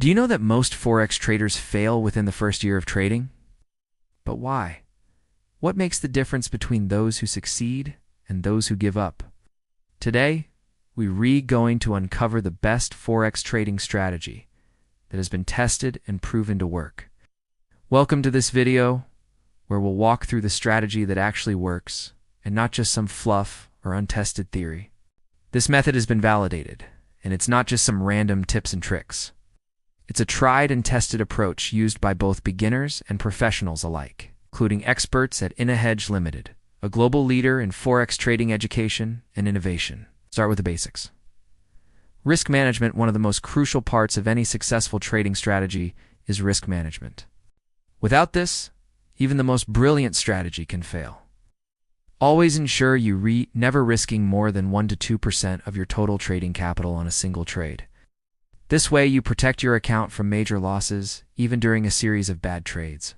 Do you know that most Forex traders fail within the first year of trading? But why? What makes the difference between those who succeed and those who give up? Today, we're going to uncover the best Forex trading strategy that has been tested and proven to work. Welcome to this video, where we'll walk through the strategy that actually works, and not just some fluff or untested theory. This method has been validated, and it's not just some random tips and tricks. It's a tried and tested approach used by both beginners and professionals alike, including experts at Innohedge Limited, a global leader in Forex trading education and innovation. Start with the basics. Risk management, one of the most crucial parts of any successful trading strategy, is risk management. Without this, even the most brilliant strategy can fail. Always ensure you never risking more than 1 to 2% of your total trading capital on a single trade. This way, you protect your account from major losses, even during a series of bad trades.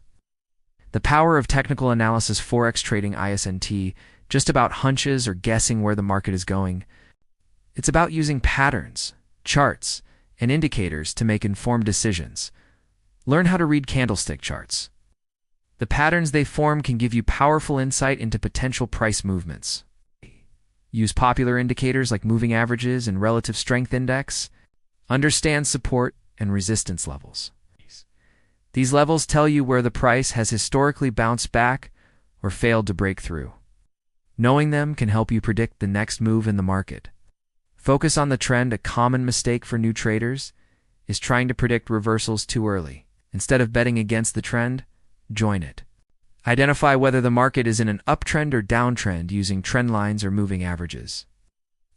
The power of technical analysis. Forex trading isn't just about hunches or guessing where the market is going. It's about using patterns, charts, and indicators to make informed decisions. Learn how to read candlestick charts. The patterns they form can give you powerful insight into potential price movements. Use popular indicators like moving averages and relative strength index. Understand support and resistance levels. These levels tell you where the price has historically bounced back or failed to break through. Knowing them can help you predict the next move in the market. Focus on the trend. A common mistake for new traders is trying to predict reversals too early. Instead of betting against the trend, join it. Identify whether the market is in an uptrend or downtrend using trend lines or moving averages.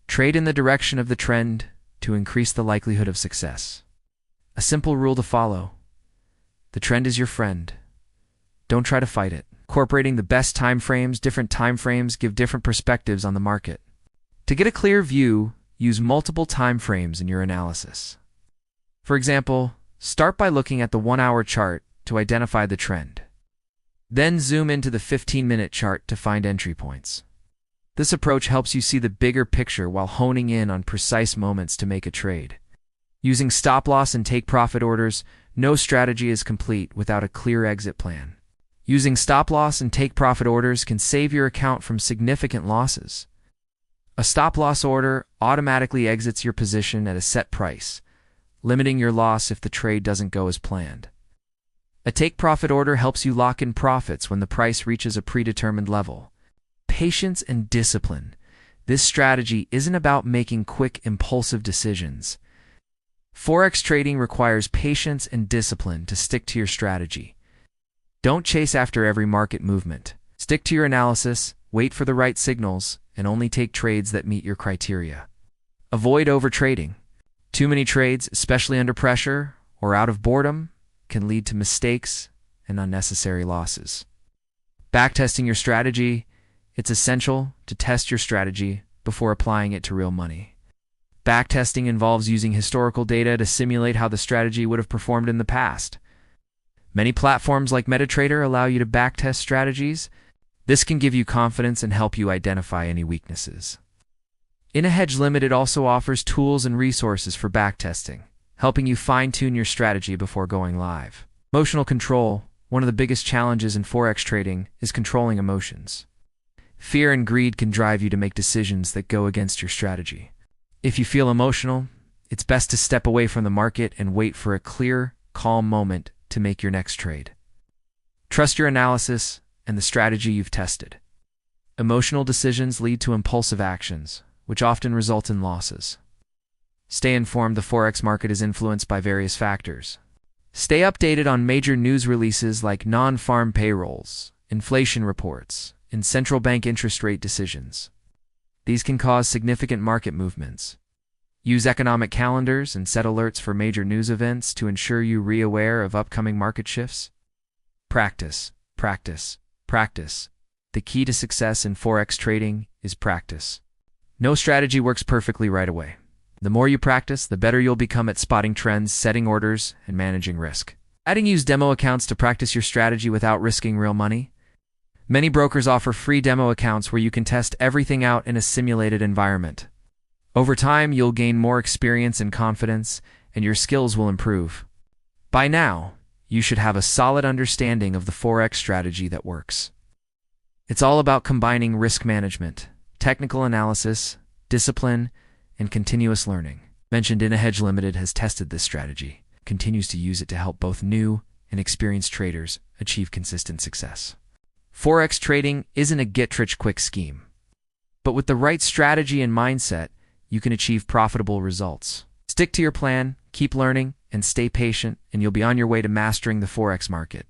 Trade in the direction of the trend to increase the likelihood of success. A simple rule to follow: the trend is your friend. Don't try to fight it. Incorporating the best time frames. Different time frames give different perspectives on the market. To get a clear view, use multiple time frames in your analysis. For example, start by looking at the 1-hour chart to identify the trend. Then zoom into the 15-minute chart to find entry points. This approach helps you see the bigger picture while honing in on precise moments to make a trade. Using stop-loss and take-profit orders, no strategy is complete without a clear exit plan. Using stop-loss and take-profit orders can save your account from significant losses. A stop-loss order automatically exits your position at a set price, limiting your loss if the trade doesn't go as planned. A take-profit order helps you lock in profits when the price reaches a predetermined level. Patience and discipline. This strategy isn't about making quick, impulsive decisions. Forex trading requires patience and discipline to stick to your strategy. Don't chase after every market movement. Stick to your analysis, wait for the right signals, and only take trades that meet your criteria. Avoid overtrading. Too many trades, especially under pressure or out of boredom, can lead to mistakes and unnecessary losses. Backtesting your strategy. It's essential to test your strategy before applying it to real money. Backtesting involves using historical data to simulate how the strategy would have performed in the past. Many platforms like MetaTrader allow you to backtest strategies. This can give you confidence and help you identify any weaknesses. Innohedge Limited also offers tools and resources for backtesting, helping you fine-tune your strategy before going live. Emotional control. One of the biggest challenges in Forex trading is controlling emotions. Fear and greed can drive you to make decisions that go against your strategy. If you feel emotional, it's best to step away from the market and wait for a clear, calm moment to make your next trade. Trust your analysis and the strategy you've tested. Emotional decisions lead to impulsive actions, which often result in losses. Stay informed. The Forex market is influenced by various factors. Stay updated on major news releases like non-farm payrolls, inflation reports, and central bank interest rate decisions. These can cause significant market movements. Use economic calendars and set alerts for major news events to ensure you're aware of upcoming market shifts. Practice, practice, practice. The key to success in Forex trading is practice. No strategy works perfectly right away. The more you practice, the better you'll become at spotting trends, setting orders, and managing risk. Use demo accounts to practice your strategy without risking real money. Many brokers offer free demo accounts where you can test everything out in a simulated environment. Over time, you'll gain more experience and confidence, and your skills will improve. By now, you should have a solid understanding of the Forex strategy that works. It's all about combining risk management, technical analysis, discipline, and continuous learning. Mentioned Innohedge Limited has tested this strategy, continues to use it to help both new and experienced traders achieve consistent success. Forex trading isn't a get-rich-quick scheme, but with the right strategy and mindset, you can achieve profitable results. Stick to your plan, keep learning, and stay patient, and you'll be on your way to mastering the Forex market.